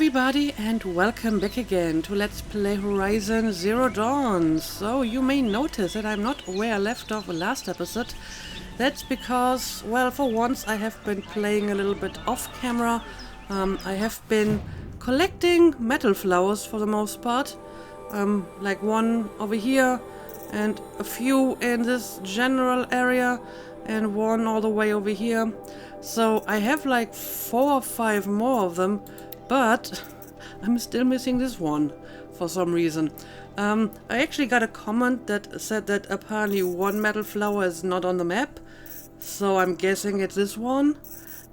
everybody and welcome back again to Let's Play Horizon Zero Dawn. So you may notice that I'm not where I left off last episode. That's because, well, for once I have been playing a little bit off camera. I have been collecting metal flowers for the most part. Like one over here and a few in this general area and one all the way over here. So I have like 4 or 5 more of them, but I'm still missing this one for some reason. I actually got a comment that said that apparently one metal flower is not on the map, so I'm guessing it's this one.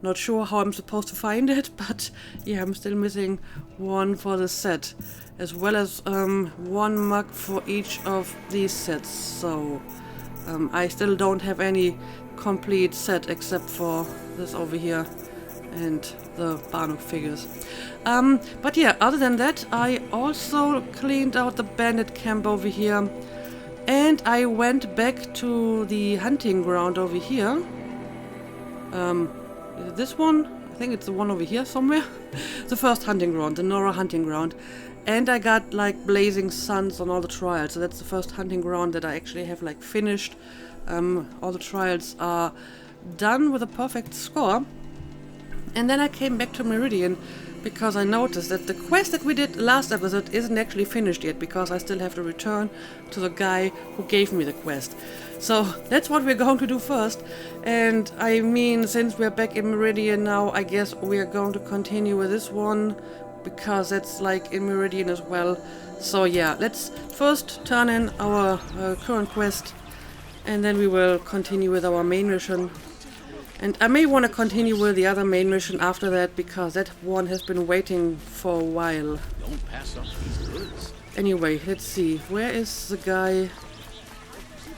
Not sure how I'm supposed to find it, but yeah, I'm still missing one for the set, as well as one mug for each of these sets. So I still don't have any complete set except for this over here and the Barnock figures. But yeah, other than that, I also cleaned out the bandit camp over here, and I went back to the hunting ground over here. Is it this one? I think it's the one over here somewhere. The first hunting ground, the Nora hunting ground. And I got like blazing suns on all the trials, so that's the first hunting ground that I actually have like finished. All the trials are done with a perfect score. And then I came back to Meridian because I noticed that the quest that we did last episode isn't actually finished yet, because I still have to return to the guy who gave me the quest. So that's what we're going to do first. And I mean, since we're back in Meridian now, I guess we're going to continue with this one, because that's like in Meridian as well. So yeah, let's first turn in our current quest, and then we will continue with our main mission. And I may want to continue with the other main mission after that, because that one has been waiting for a while. Don't pass up these goods. Anyway, let's see. Where is the guy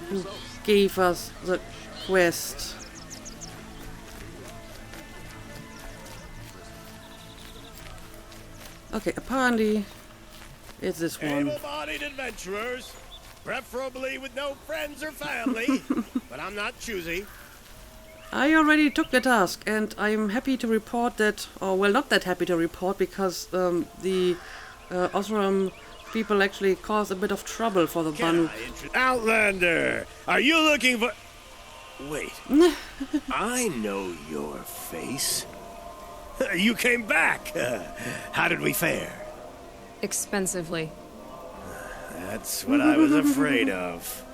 who gave us the quest? Okay, apparently it's this one. Able-bodied adventurers, preferably with no friends or family, but I'm not choosy. I already took the task, and I'm happy to report that, or well, not that happy to report, because the Osram people actually caused a bit of trouble for the Banu. Outlander, are you looking for... Wait, I know your face. You came back. How did we fare? Expensively. That's what I was afraid of.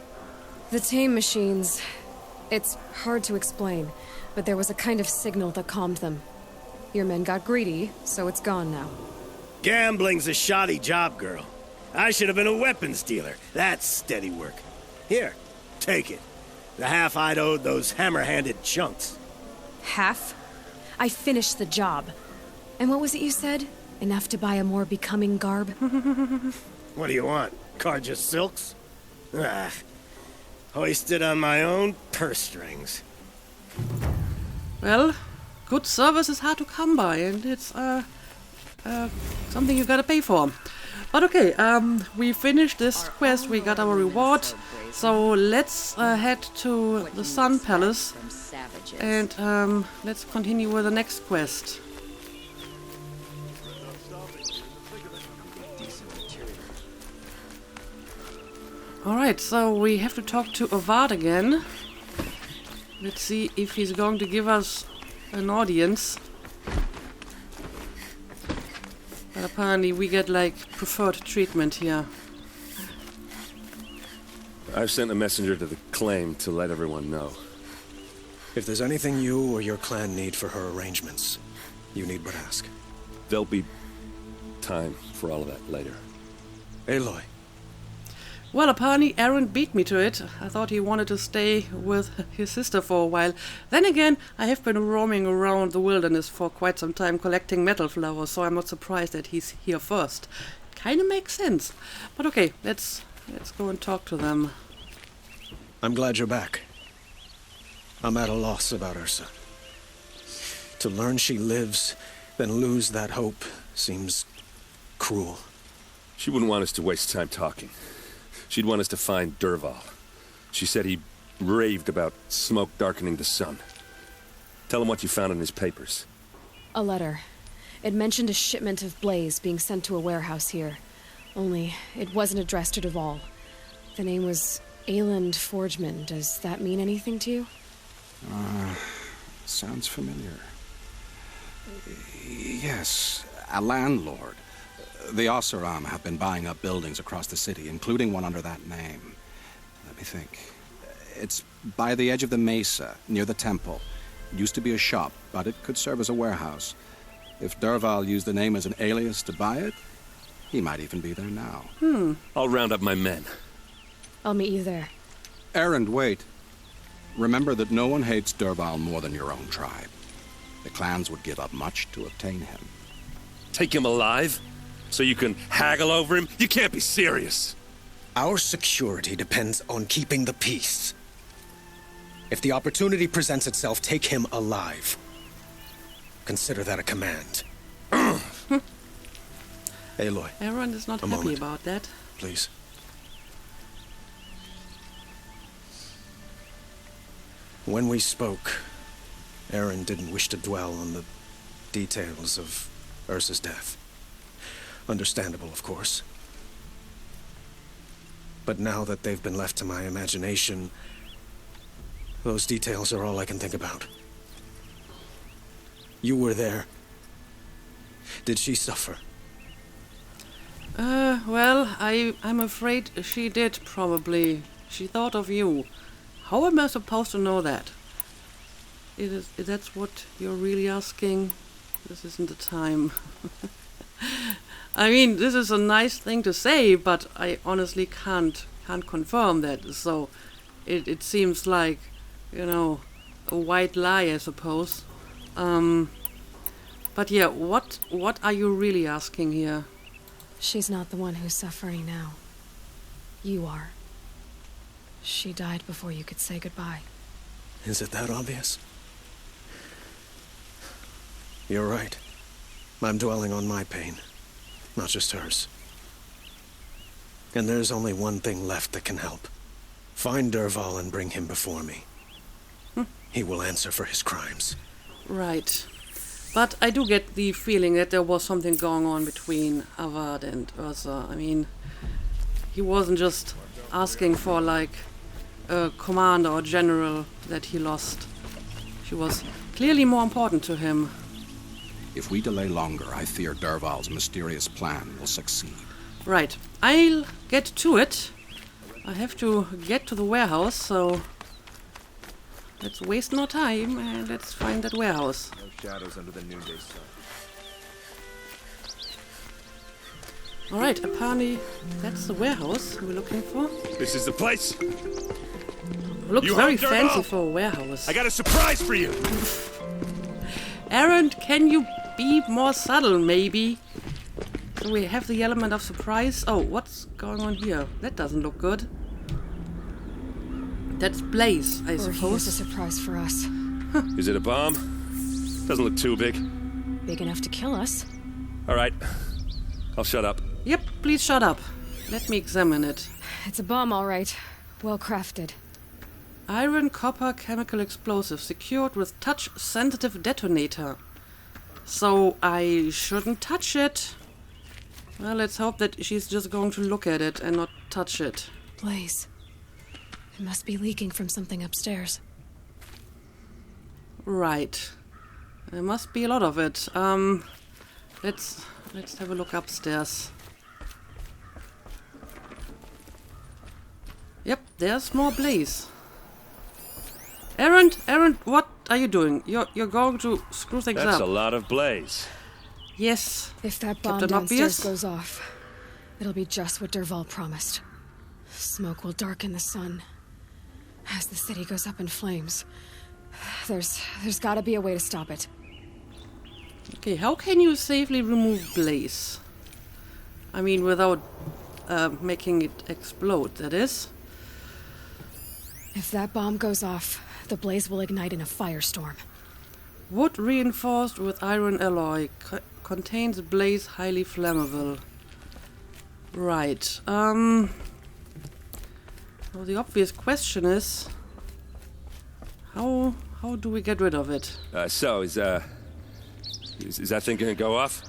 The tame machines. It's hard to explain, but there was a kind of signal that calmed them. Your men got greedy, so it's gone now. Gambling's a shoddy job, girl. I should have been a weapons dealer. That's steady work. Here, take it. The half I'd owed those hammer-handed chunks. Half? I finished the job. And what was it you said? Enough to buy a more becoming garb? What do you want? Carja silks? Ah, hoisted on my own purse strings. Well, good service is hard to come by, and it's something you gotta pay for. But okay, we finished this quest, we got our reward, so let's head to the Sun Palace, and let's continue with the next quest. Alright, so we have to talk to Avad again. Let's see if he's going to give us an audience. But apparently we get like preferred treatment here. I've sent a messenger to the claim to let everyone know. If there's anything you or your clan need for her arrangements, you need but ask. There'll be time for all of that later. Aloy. Well, apparently Erend beat me to it. I thought he wanted to stay with his sister for a while. Then again, I have been roaming around the wilderness for quite some time collecting metal flowers, so I'm not surprised that he's here first. Kinda makes sense. But okay, let's go and talk to them. I'm glad you're back. I'm at a loss about Ursa. To learn she lives, then lose that hope, seems cruel. She wouldn't want us to waste time talking. She'd want us to find Derval. She said he raved about smoke darkening the sun. Tell him what you found in his papers. A letter. It mentioned a shipment of blaze being sent to a warehouse here. Only, it wasn't addressed to Derval. The name was Erend Forgeman. Does that mean anything to you? Sounds familiar. Yes, a landlord. The Oseram have been buying up buildings across the city, including one under that name. Let me think. It's by the edge of the mesa, near the temple. It used to be a shop, but it could serve as a warehouse. If Derval used the name as an alias to buy it, he might even be there now. I'll round up my men. I'll meet you there. Erend, wait. Remember that no one hates Derval more than your own tribe. The clans would give up much to obtain him. Take him alive? So you can haggle over him? You can't be serious. Our security depends on keeping the peace. If the opportunity presents itself, take him alive. Consider that a command. Aloy. Erend is not A happy moment. about that. Please. When we spoke, Erend didn't wish to dwell on the details of Ursa's death. Understandable, of course. But now that they've been left to my imagination, those details are all I can think about. You were there. Did she suffer? Well, I'm afraid she did, probably. She thought of you. How am I supposed to know that? That's what you're really asking? This isn't the time. I mean, this is a nice thing to say, but I honestly can't confirm that. So, it seems like, a white lie, I suppose. But yeah, what are you really asking here? She's not the one who's suffering now. You are. She died before you could say goodbye. Is it that obvious? You're right. I'm dwelling on my pain, not just hers. And there's only one thing left that can help. Find Derval and bring him before me. He will answer for his crimes. Right. But I do get the feeling that there was something going on between Avad and Ursa. I mean, he wasn't just asking for, like, a commander or general that he lost. She was clearly more important to him. If we delay longer, I fear Derval's mysterious plan will succeed. Right. I'll get to it. I have to get to the warehouse, so let's waste no time and let's find that warehouse. No shadows under the noonday sun. Alright, apparently that's the warehouse we're looking for. This is the place. Looks You very home, fancy Derval? for a warehouse. I got a surprise for you. Erend, can you be more subtle, maybe? So we have the element of surprise. Oh, what's going on here? That doesn't look good. That's Blaze, I Or here's a suppose. surprise for us. Is it a bomb? Doesn't look too big. Big enough to kill us. All right. I'll shut up. Yep, please shut up. Let me examine it. It's a bomb, all right. Well crafted. Iron copper chemical explosive secured with touch-sensitive detonator. So I shouldn't touch it. Well, let's hope that she's just going to look at it and not touch it. Blaze. It must be leaking from something upstairs. Right. There must be a lot of it. Let's have a look upstairs. Yep, there's more blaze. Erend, what are you doing? You're going to screw things That's up. a lot of blaze. Yes. If that bomb Captain downstairs Obvious? goes off, it'll be just what Derval promised. Smoke will darken the sun. As the city goes up in flames, there's gotta be a way to stop it. Okay, how can you safely remove blaze? I mean, without making it explode, that is. If that bomb goes off, the blaze will ignite in a firestorm. Wood reinforced with iron alloy contains blaze highly flammable. Right. Well, the obvious question is, how do we get rid of it? So, Is that thing gonna go off?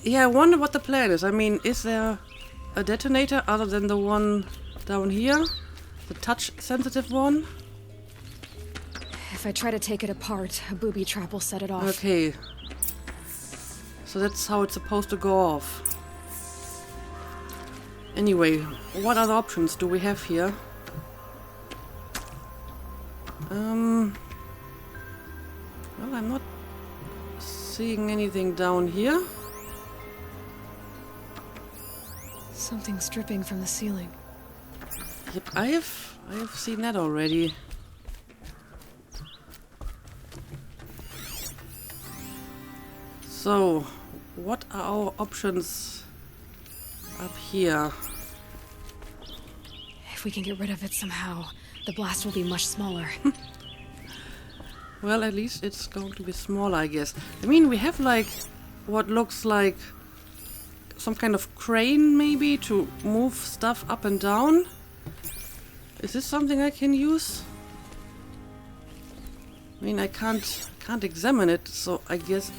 Yeah, I wonder what the plan is. I mean, is there a detonator other than the one down here? The touch-sensitive one? If I try to take it apart, a booby trap will set it off. Okay. So that's how it's supposed to go off. Anyway, what other options do we have here? Well, I'm not seeing anything down here. Something's dripping from the ceiling. Yep, I have seen that already. So, what are our options up here? If we can get rid of it somehow, the blast will be much smaller. Well, at least it's going to be smaller, I guess. I mean, we have like what looks like some kind of crane, maybe, to move stuff up and down. Is this something I can use? I mean, I can't examine it, so I guess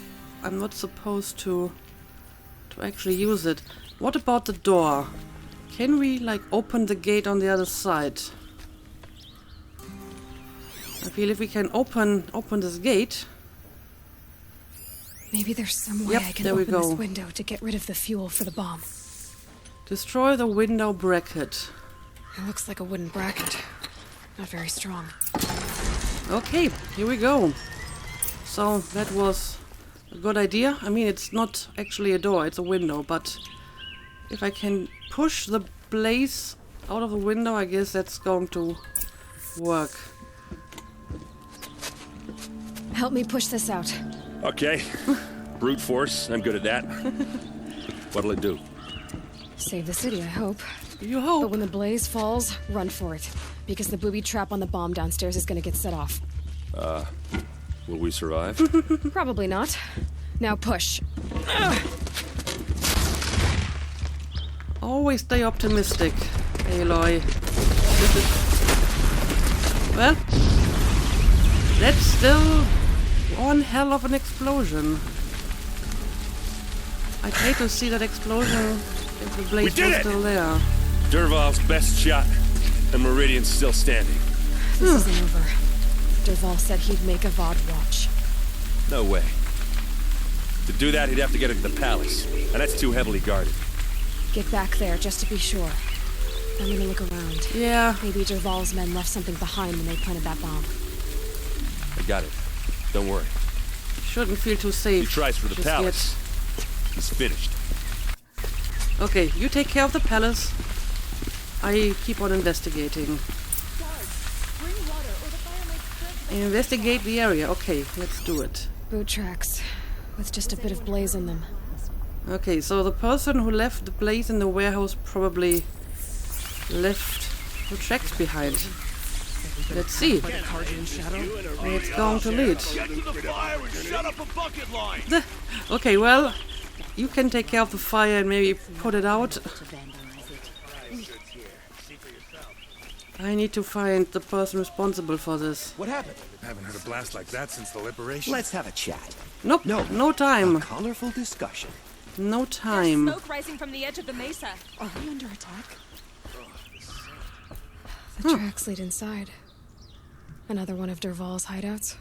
I'm not supposed to actually use it. What about the door? Can we like open the gate on the other side? I feel if we can open this gate. Maybe there's some way Yep, I can there we open go. this window to get rid of the fuel for the bomb. Destroy the window bracket. It looks like a wooden bracket. Not very strong. Okay, here we go. So that was a good idea. I mean, it's not actually a door, it's a window, but if I can push the blaze out of the window, I guess that's going to work. Help me push this out. Okay. Brute force. I'm good at that. What'll it do? Save the city, I hope. You But hope. when the blaze falls, run for it. Because the booby trap on the bomb downstairs is gonna get set off. Will we survive? Probably not. Now push. Always stay optimistic, Aloy. Well, that's still one hell of an explosion. I'd hate to see that explosion if the blaze did was it! still there. Derval's best shot, and Meridian's still standing. This isn't over. Derval said he'd make Avad watch. No way. To do that, he'd have to get into the palace, and that's too heavily guarded. Get back there just to be sure. I'm gonna look around. Yeah, Maybe Derval's men left something behind when they planted that bomb. I got it. Don't worry. shouldn't feel too safe. He tries for the just palace. He's finished. yet. Okay, you take care of the palace. I keep on investigating. Investigate the area. Okay, let's do it. Boot tracks, with just a bit of blaze in them. Okay, so the person who left the blaze in the warehouse probably left the tracks behind. Let's see where it's going to lead. Okay, well, you can take care of the fire and maybe put it out. I need to find the person responsible for this. What happened? I haven't heard a blast like that since the liberation. Let's have a chat. Nope, no time. A colorful discussion. No time. Smoke rising from the edge of the mesa. Are we under attack? The tracks lead inside. Another one of Derval's hideouts.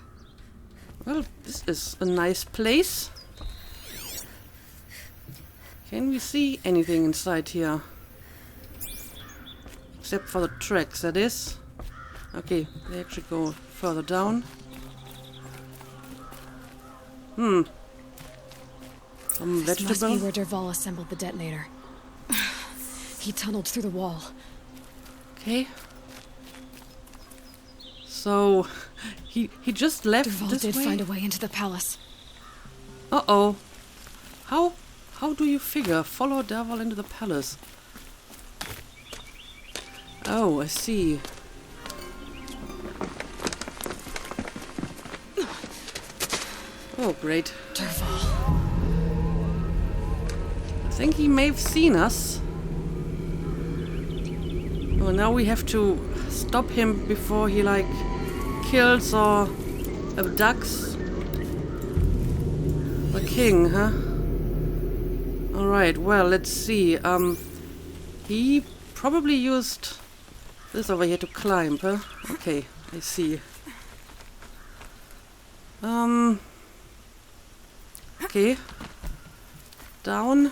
Well, this is a nice place. Can we see anything inside here? Except for the tracks, that is. Okay, they actually go further down. Some This must be vegetable. where Derval assembled the detonator. He tunneled through the wall. Okay. So, he just left Derval this did way? find a way into the palace. Uh-oh. How do you figure? Follow Derval into the palace. Oh, I see. Oh, great. Derval. I think he may have seen us. Oh, now we have to stop him before he, like, kills or abducts. The king, huh? Alright, well, let's see. He probably used this over here to climb, huh? Okay, I see. Okay. Down.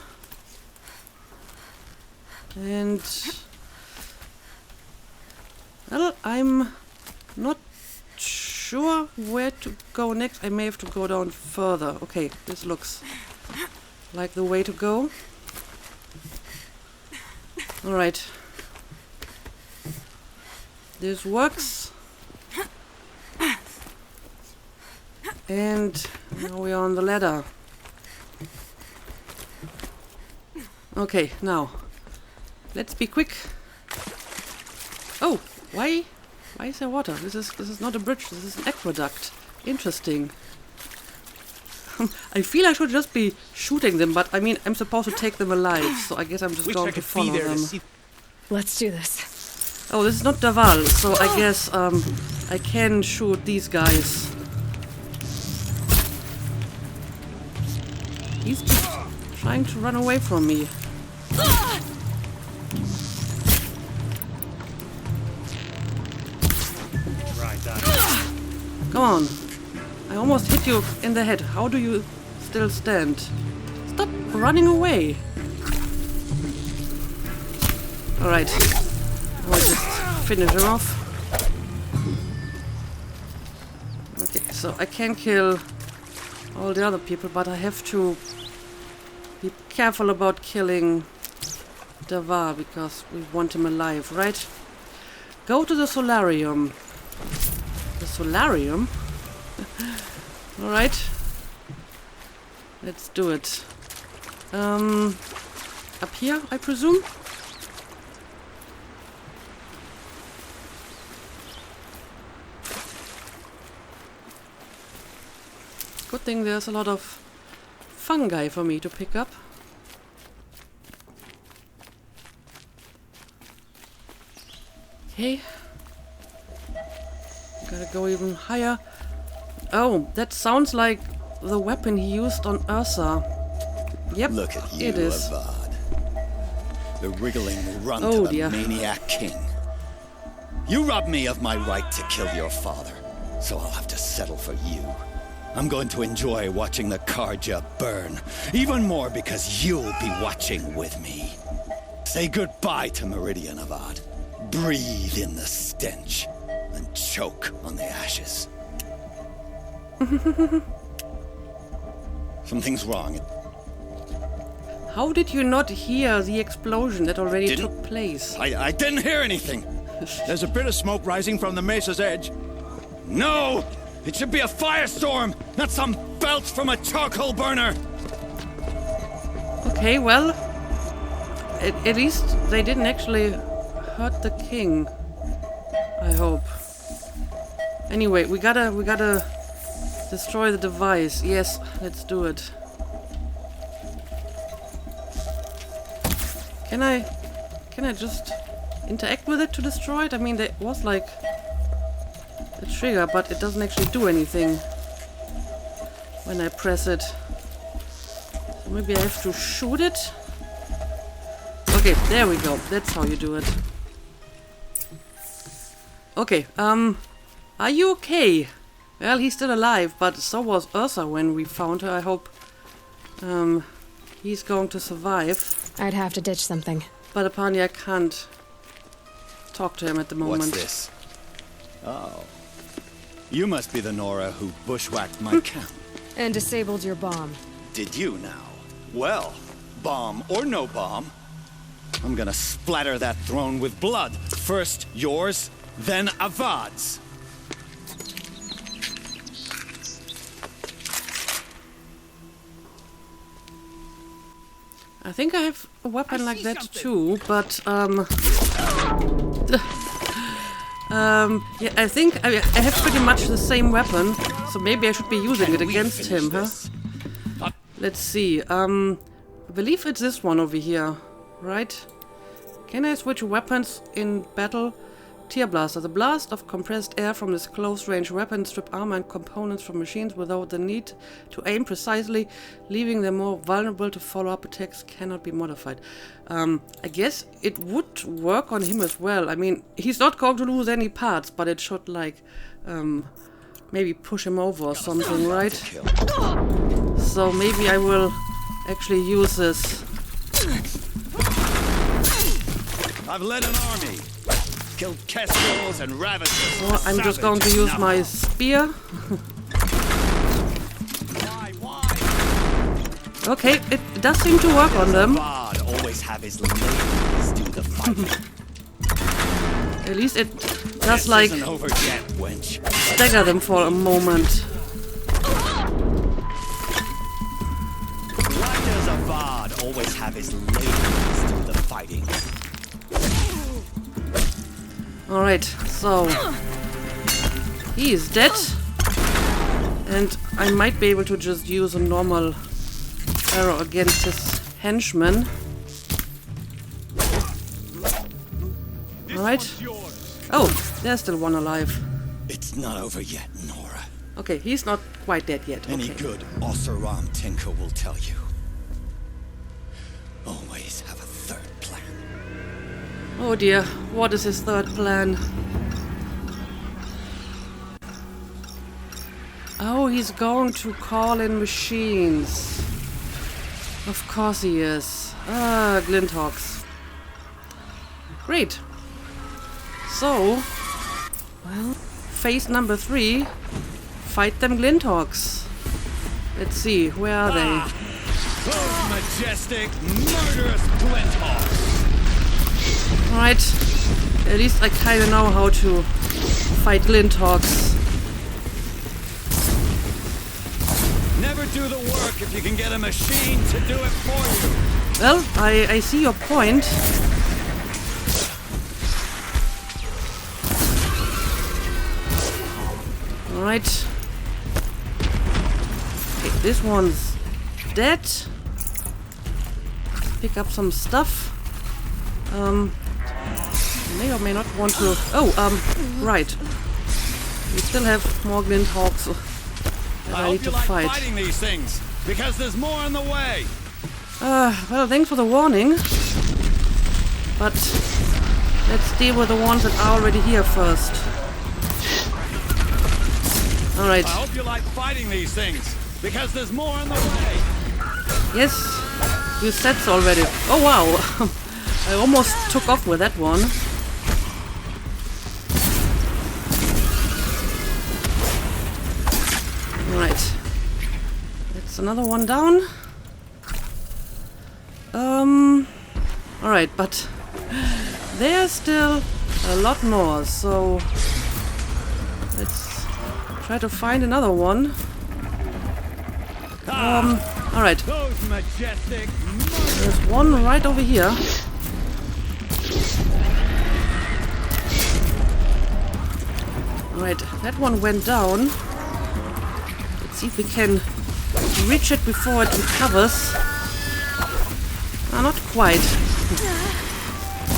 And... well, I'm not sure where to go next. I may have to go down further. Okay, this looks like the way to go. Alright. This works. And now we are on the ladder. Okay, now let's be quick. Oh, why is there water? This is not a bridge. This is an aqueduct. Interesting. I feel I should just be shooting them, but I mean I'm supposed to take them alive, so I guess I'm just going to follow them. Let's do this. Oh, this is not Derval, so I guess I can shoot these guys. He's just trying to run away from me. Come on. I almost hit you in the head. How do you still stand? Stop running away. Alright. I'll just finish him off. Okay, so I can kill all the other people, but I have to be careful about killing Derval because we want him alive, right? Go to the solarium. The solarium? Alright. Let's do it. Up here, I presume? Good thing there's a lot of fungi for me to pick up. Okay. Gotta go even higher. Oh, that sounds like the weapon he used on Ursa. Yep, look at you, it is. Avad. The wriggling runt Oh, of a dear. maniac king. You robbed me of my right to kill your father, so I'll have to settle for you. I'm going to enjoy watching the Karja burn, even more because you'll be watching with me. Say goodbye to Meridian, Avad. Breathe in the stench, and choke on the ashes. Something's wrong. How did you not hear the explosion that already took place? I didn't hear anything. There's a bit of smoke rising from the mesa's edge. No! It should be a firestorm, not some belch from a charcoal burner! Okay, well, at least they didn't actually hurt the king. I hope. Anyway, we gotta destroy the device. Yes, let's do it. Can I just interact with it to destroy it? I mean, there was like a trigger, but it doesn't actually do anything when I press it. So maybe I have to shoot it? Okay, there we go. That's how you do it. Okay, are you okay? Well, he's still alive, but so was Ursa when we found her. I hope he's going to survive. I'd have to ditch something. But apparently I can't talk to him at the moment. What's this? Oh. You must be the Nora who bushwhacked my camp. And disabled your bomb. Did you now? Well, bomb or no bomb, I'm gonna splatter that throne with blood. First yours, then Avad's. I think I have a weapon like that too, but yeah, I think I have pretty much the same weapon, so maybe I should be using it against him, huh? Let's see. I believe it's this one over here, right? Can I switch weapons in battle? Tear Blaster. The blast of compressed air from this close-range weapon strip armor and components from machines without the need to aim precisely, leaving them more vulnerable to follow-up attacks. Cannot be modified. I guess it would work on him as well. I mean, he's not going to lose any parts, but it should, like, maybe push him over or something, right? So maybe I will actually use this. I've led an army, killed kestrels and ravagers. So I'm just going to use my spear. Okay, it does seem to work on them. Avad always have his ladies do the fighting. At least it does, like, over yet, wench. stagger them for a moment. Why does Avad always have his ladies do the fighting? Alright, so he is dead, and I might be able to just use a normal arrow against his henchman. Alright. Oh, there's still one alive. It's not over yet, Nora. Okay, he's not quite dead yet. Any Okay. good Oseram tinker will tell you. Always have a third plan. Oh dear, what is his third plan? Oh, he's going to call in machines. Of course he is. Ah, Glinthawks. Great. So, well, phase number 3. Fight them Glinthawks. Let's see, where are they? Those majestic, murderous Glinthawks! Alright, at least I kinda know how to fight Glinthawks. Never do the work if you can get a machine to do it for you. Well, I see your point. Alright. Okay, this one's dead. Pick up some stuff. May or may not want to... Oh, right. We still have more Glinthawks that I need to fight. Fighting these things, because there's more on the way. Well, thanks for the warning. But let's deal with the ones that are already here first. Alright. I hope you like fighting these things, because there's more on the way. Yes, you said so already. Oh wow, I almost took off with that one. Right, that's another one down. Alright, but there's still a lot more, so let's try to find another one. Alright. Those majestic, There's one right over here. Alright, that one went down. Let's see if we can reach it before it recovers. Not quite.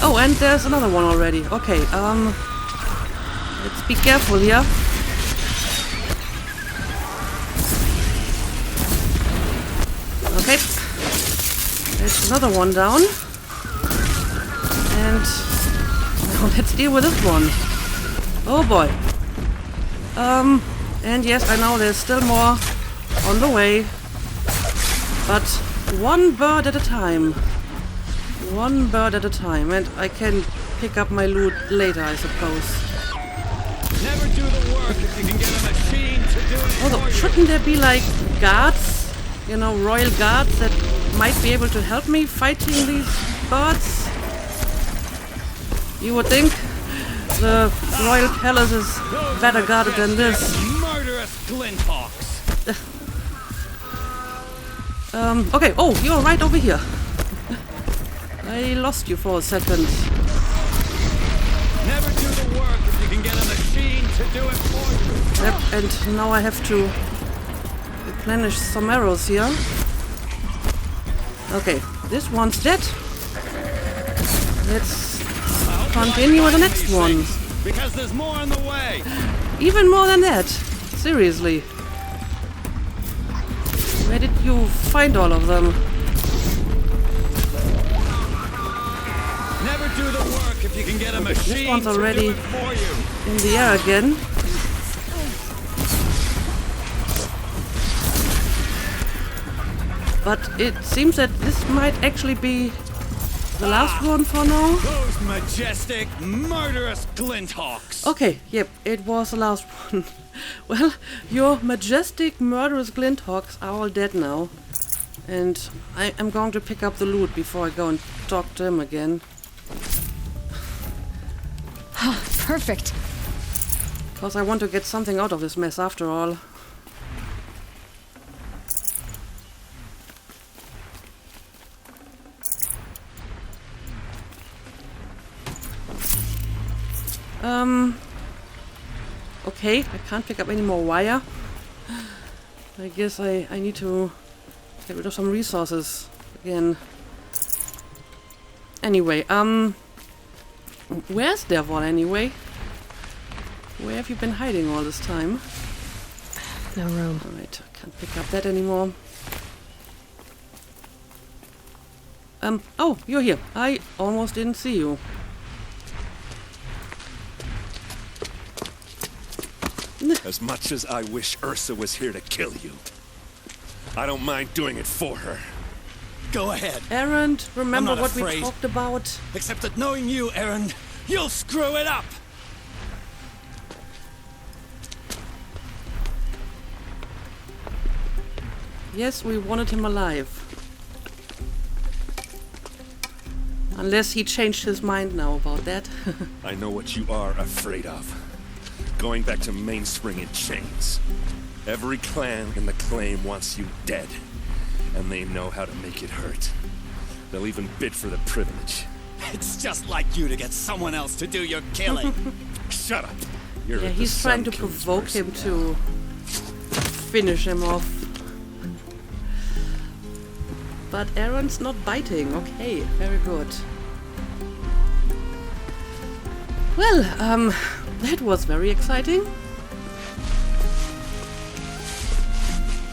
Oh, and there's another one already. Okay, let's be careful here. Okay, there's another one down. And now let's deal with this one. Oh boy. And yes, I know there's still more on the way. But one bird at a time. One bird at a time. And I can pick up my loot later, I suppose. never do the work if you can get a machine to do it Although, for you. shouldn't there be like guards? You know, royal guards that might be able to help me fighting these birds? You would think the royal palace is better guarded than this. Murderous Glinthawks. Okay, oh, you're right over here. I lost you for a second. Never do the work if you can get a machine to do it for you. Yep, and now I have to replenish some arrows here. Okay, this one's dead. Let's continue with the next one. Because there's more on the way! Even more than that. Seriously. Where did you find all of them? Never do the work if you can get a machine This one's to already do it for you. in the air again. But it seems that this might actually be the last one for now. Those majestic, murderous glinthawks! Okay, yep, it was the last one. Well, your majestic, murderous glinthawks are all dead now. And I'm going to pick up the loot before I go and talk to him again. Perfect. Because I want to get something out of this mess after all. Okay, I can't pick up any more wire. I guess I need to get rid of some resources again. Anyway, where's Derval anyway? Where have you been hiding all this time? No room. Alright, I can't pick up that anymore. Oh, you're here. I almost didn't see you. As much as I wish Ursa was here to kill you, I don't mind doing it for her. Go ahead. Erend, remember I'm not what we afraid. talked about? Except that knowing you, Erend, you'll screw it up! Yes, we wanted him alive. Unless he changed his mind now about that. I know what you are afraid of. Going back to Mainspring in chains. Every clan in the claim wants you dead. And they know how to make it hurt. They'll even bid for the privilege. It's just like you to get someone else to do your killing. Shut up. You're Yeah, at the he's trying to Sun King's provoke mercy him now. to finish him off. But Erend's not biting. Okay, very good. Well, that was very exciting.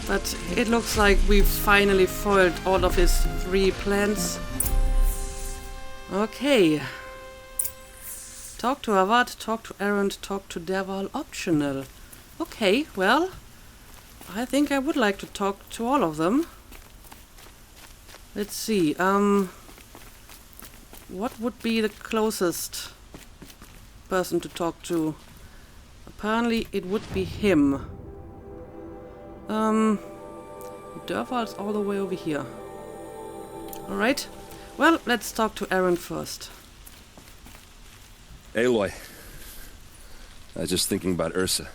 But it looks like we've finally foiled all of his 3 plans. Okay. Talk to Avad, talk to Erend, talk to Derval, optional. Okay, well, I think I would like to talk to all of them. Let's see, what would be the closest person to talk to? Apparently it would be him. Derval's all the way over here. Alright, well, let's talk to Erend first. Aloy. I was just thinking about Ursa.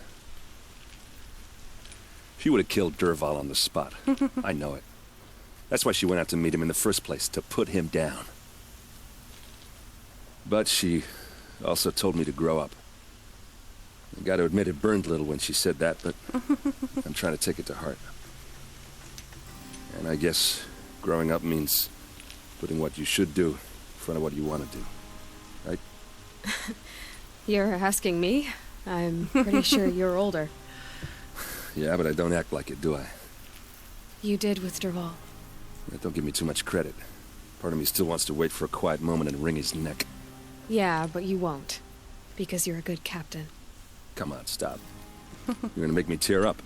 She would have killed Derval on the spot. I know it. That's why she went out to meet him in the first place, to put him down. But she also told me to grow up. I gotta admit it burned a little when she said that, but I'm trying to take it to heart. And I guess growing up means putting what you should do in front of what you want to do. Right? You're asking me? I'm pretty sure you're older. Yeah, but I don't act like it, do I? You did with Derval. Don't give me too much credit. Part of me still wants to wait for a quiet moment and wring his neck. Yeah, but you won't. Because you're a good captain. Come on, stop. You're gonna make me tear up.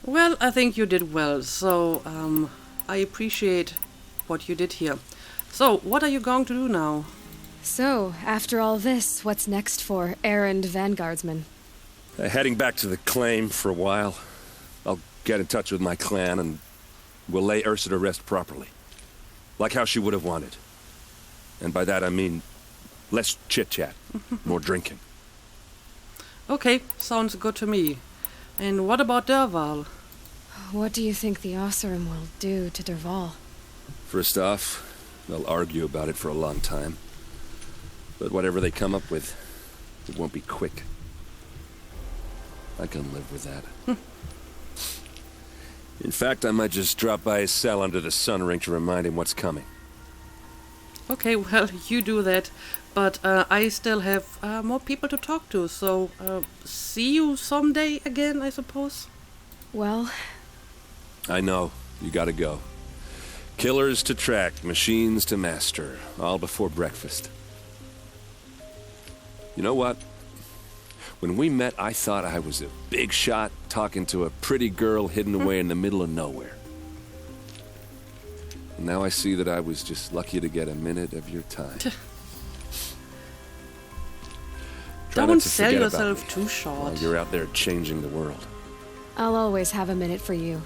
Well, I think you did well, so I appreciate what you did here. So, what are you going to do now? So, after all this, what's next for Erend Vanguardsman? Heading back to the claim for a while. I'll get in touch with my clan and we'll lay Ursa to rest properly. Like how she would have wanted. And by that I mean less chit-chat, more drinking. Okay, sounds good to me. And what about Derval? What do you think the Oseram will do to Derval? First off, they'll argue about it for a long time. But whatever they come up with, it won't be quick. I can live with that. In fact, I might just drop by his cell under the sun ring to remind him what's coming. Okay, well, you do that. but I still have more people to talk to, so see you someday again, I suppose. Well... I know. You gotta go. Killers to track, machines to master, all before breakfast. You know what? When we met, I thought I was a big shot talking to a pretty girl hidden away in the middle of nowhere. And now I see that I was just lucky to get a minute of your time. Don't sell yourself too short. While you're out there changing the world. I'll always have a minute for you.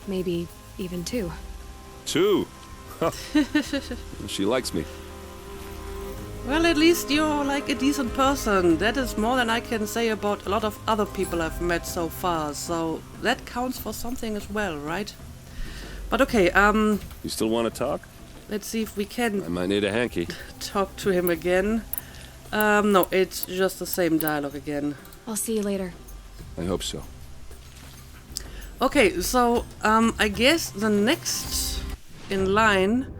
Maybe even 2. 2? She likes me. Well, at least you're like a decent person. That is more than I can say about a lot of other people I've met so far, so that counts for something as well, right? But okay, You still want to talk? let's see if we can I might need a hanky. talk to him again. No, it's just the same dialogue again. I'll see you later. I hope so. Okay, so I guess the next in line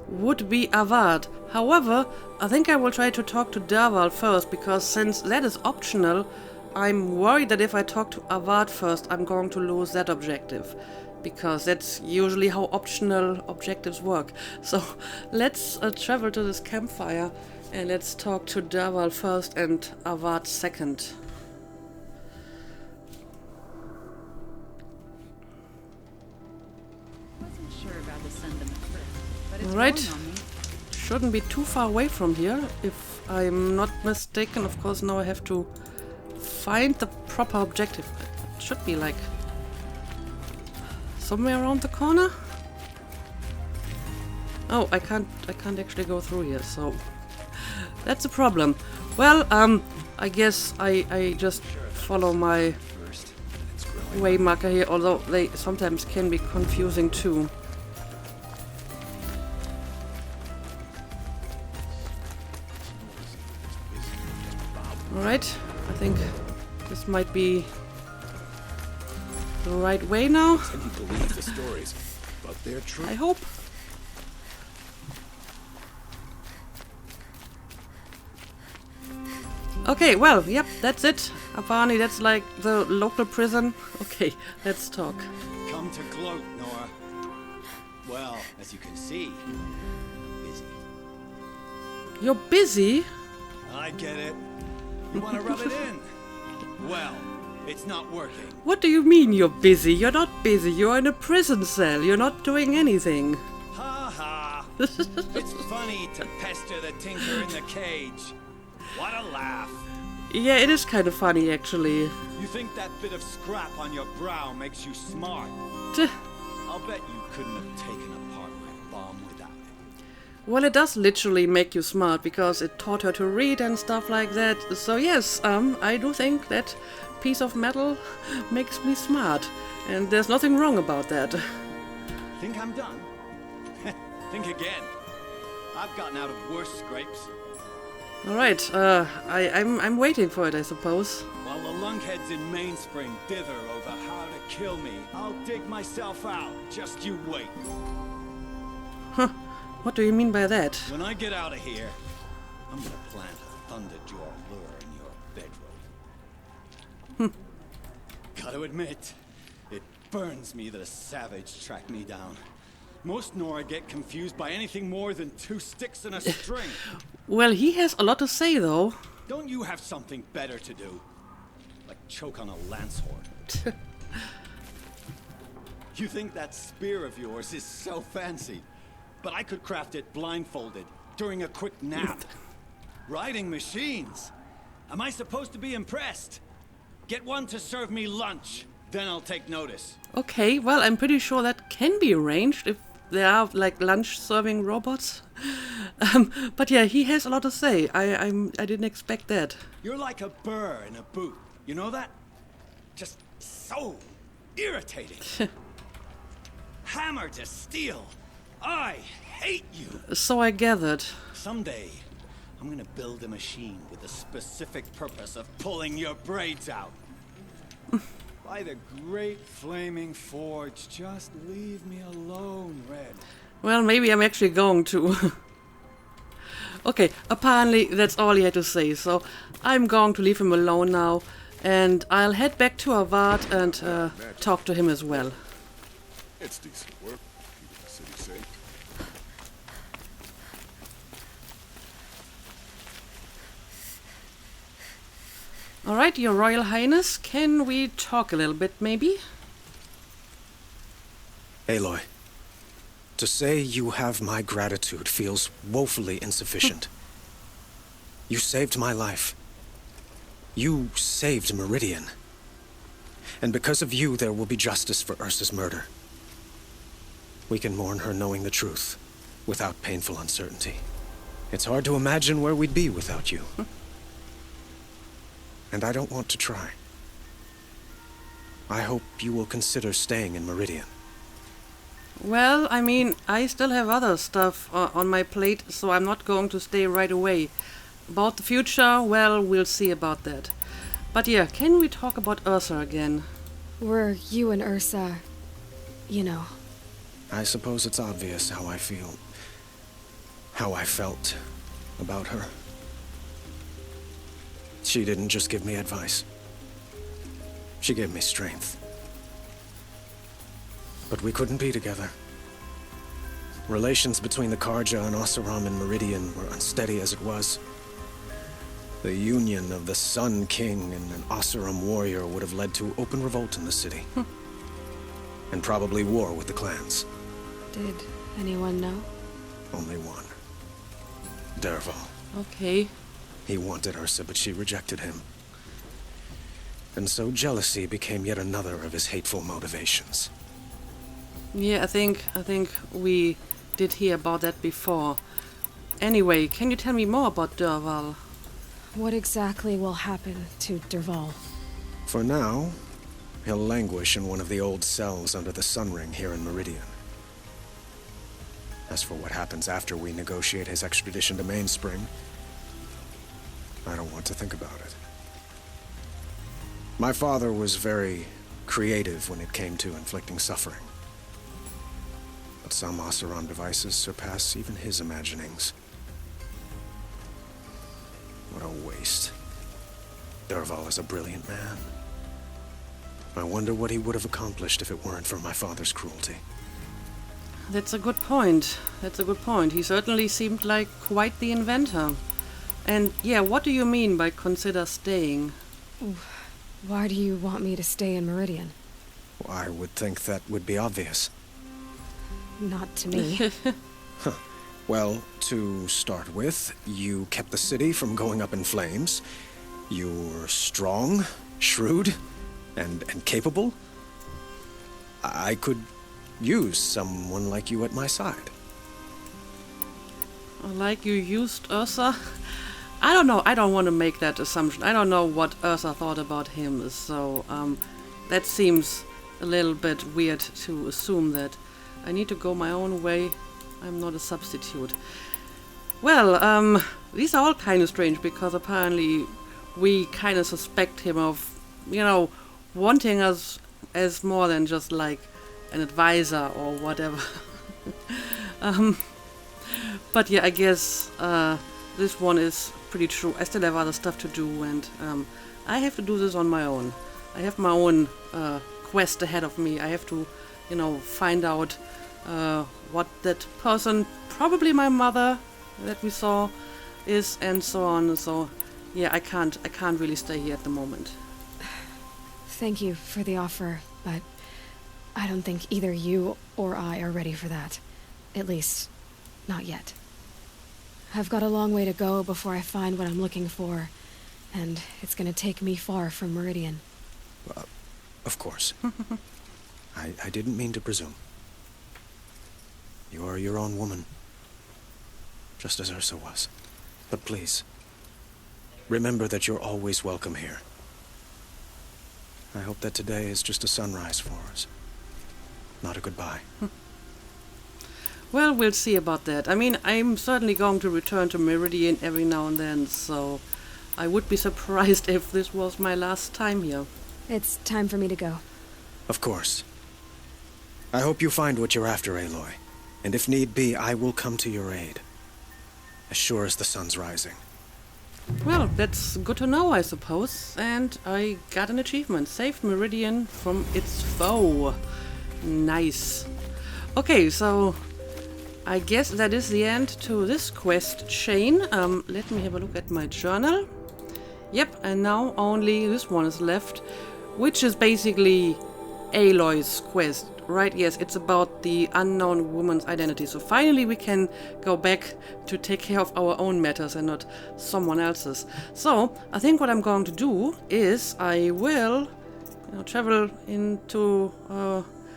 would be Avad. However, I think I will try to talk to Derval first, because since that is optional, I'm worried that if I talk to Avad first, I'm going to lose that objective. Because that's usually how optional objectives work. So let's travel to this campfire and let's talk to Derval first and Avad second. Alright, shouldn't be too far away from here, if I'm not mistaken. Of course, now I have to find the proper objective. It should be like somewhere around the corner. Oh, I can't actually go through here, so that's a problem. Well, I guess I just follow my way marker here, although they sometimes can be confusing too. Alright, I think this might be the right way now. Believe the stories, but they're true. I hope. Okay, well, yep, that's it. Apparently that's like the local prison. Okay, let's talk. Come to gloat, Nora. Well, as you can see, I'm busy. You're busy? I get it. You want to rub it in? Well, it's not working. What do you mean you're busy? You're not busy. You're in a prison cell. You're not doing anything. Ha ha. It's funny to pester the tinker in the cage. What a laugh. Yeah, it is kind of funny, actually. You think that bit of scrap on your brow makes you smart? I'll bet you couldn't have taken apart my bomb without it. Well, it does literally make you smart, because it taught her to read and stuff like that. So yes, I do think that piece of metal makes me smart. And there's nothing wrong about that. Think I'm done? Think again. I've gotten out of worse scrapes. Alright, I'm waiting for it, I suppose. While the lunkheads in Mainspring dither over how to kill me, I'll dig myself out. Just you wait. Huh. What do you mean by that? When I get out of here, I'm gonna plant a Thunderjaw lure in your bedroom. Gotta admit, it burns me that a savage tracked me down. Most Nora get confused by anything more than 2 sticks and a string. Well, he has a lot to say, though. Don't you have something better to do? Like choke on a lance horn. You think that spear of yours is so fancy, but I could craft it blindfolded during a quick nap. Riding machines. Am I supposed to be impressed? Get one to serve me lunch, then I'll take notice. Okay, well, I'm pretty sure that can be arranged if there are like lunch-serving robots. But yeah, he has a lot to say. I didn't expect that. You're like a burr in a boot. You know that? Just so irritating. Hammer to steel. I hate you. So I gathered. Someday, I'm gonna build a machine with the specific purpose of pulling your braids out. By the great flaming forge, just leave me alone, Red. Well, maybe I'm actually going to. Okay, apparently that's all he had to say, so I'm going to leave him alone now, and I'll head back to Avad and talk to him as well. It's decent work, keeping the city safe. Alright, Your Royal Highness, can we talk a little bit, maybe? Aloy, to say you have my gratitude feels woefully insufficient. You saved my life. You saved Meridian. And because of you, there will be justice for Ursa's murder. We can mourn her knowing the truth, without painful uncertainty. It's hard to imagine where we'd be without you. And I don't want to try. I hope you will consider staying in Meridian. Well, I mean, I still have other stuff on my plate, so I'm not going to stay right away. About the future, well, we'll see about that. But yeah, can we talk about Ursa again? Were you and Ursa, you know... I suppose it's obvious how I feel. How I felt about her. She didn't just give me advice. She gave me strength. But we couldn't be together. Relations between the Karja and Oseram and Meridian were unsteady as it was. The union of the Sun King and an Oseram warrior would have led to open revolt in the city. And probably war with the clans. Did anyone know? Only one. Derval. Okay. He wanted Ursa, but she rejected him. And so jealousy became yet another of his hateful motivations. Yeah, I think we did hear about that before. Anyway, can you tell me more about Derval? What exactly will happen to Derval? For now, he'll languish in one of the old cells under the Sun Ring here in Meridian. As for what happens after we negotiate his extradition to Mainspring, I don't want to think about it. My father was very creative when it came to inflicting suffering. But some Oseram devices surpass even his imaginings. What a waste. Derval is a brilliant man. I wonder what he would have accomplished if it weren't for my father's cruelty. That's a good point. That's a good point. He certainly seemed like quite the inventor. And yeah, what do you mean by consider staying? Why do you want me to stay in Meridian? I would think that would be obvious. Not to me. Well, to start with, you kept the city from going up in flames. You were strong, shrewd, and capable. I could use someone like you at my side. Like you used Ursa? I don't know. I don't want to make that assumption. I don't know what Ursa thought about him, so that seems a little bit weird to assume that. I need to go my own way. I'm not a substitute. Well, these are all kind of strange because apparently we kind of suspect him of, you know, wanting us as more than just like an advisor or whatever. But yeah, I guess this one is pretty true. I still have other stuff to do, and I have to do this on my own. I have my own quest ahead of me. I have to, you know, find out what that person, probably my mother that we saw, is, and so on. So yeah, I can't really stay here at the moment. Thank you for the offer, but I don't think either you or I are ready for that. At least, not yet. I've got a long way to go before I find what I'm looking for, and it's gonna take me far from Meridian. Of course. I didn't mean to presume. You are your own woman, just as Ursa was. But please, remember that you're always welcome here. I hope that today is just a sunrise for us, not a goodbye. Well, we'll see about that. I mean, I'm certainly going to return to Meridian every now and then, so I would be surprised if this was my last time here. It's time for me to go. Of course. I hope you find what you're after, Aloy. And if need be, I will come to your aid. as sure as the sun's rising. Well, that's good to know, I suppose. And I got an achievement. Saved Meridian from its foe. Nice. Okay, so I guess that is the end to this quest chain. Let me have a look at my journal. Yep, and now only this one is left, which is basically Aloy's quest, right? Yes, it's about the unknown woman's identity. So finally we can go back to take care of our own matters and not someone else's. So I think what I'm going to do is I will travel into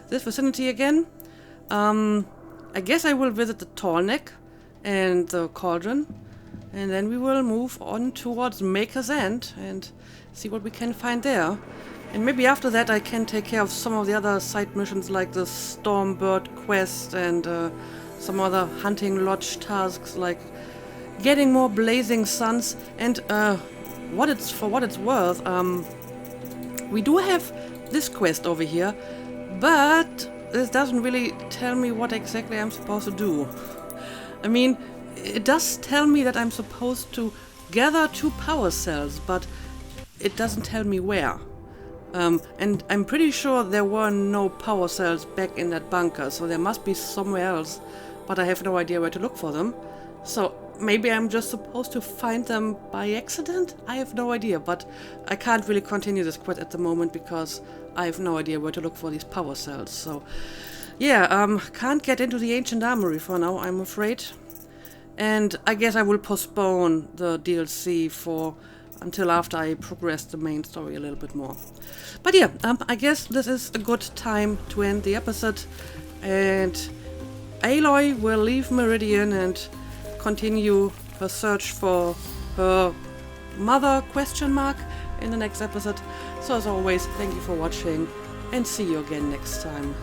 this vicinity again. I guess I will visit the Tall Neck and the Cauldron, and then we will move on towards Maker's End and see what we can find there. And maybe after that I can take care of some of the other side missions like the Stormbird quest and some other hunting lodge tasks like getting more blazing suns. And what it's worth, we do have this quest over here, but this doesn't really tell me what exactly I'm supposed to do. I mean, it does tell me that I'm supposed to gather 2 power cells, but it doesn't tell me where. And I'm pretty sure there were no power cells back in that bunker, so there must be somewhere else, but I have no idea where to look for them. So maybe I'm just supposed to find them by accident? I have no idea, but I can't really continue this quest at the moment because I have no idea where to look for these power cells. So yeah, can't get into the Ancient Armory for now, I'm afraid. And I guess I will postpone the DLC until after I progress the main story a little bit more. But yeah, I guess this is a good time to end the episode. And Aloy will leave Meridian and continue her search for her mother ? In the next episode. So as always, thank you for watching and see you again next time.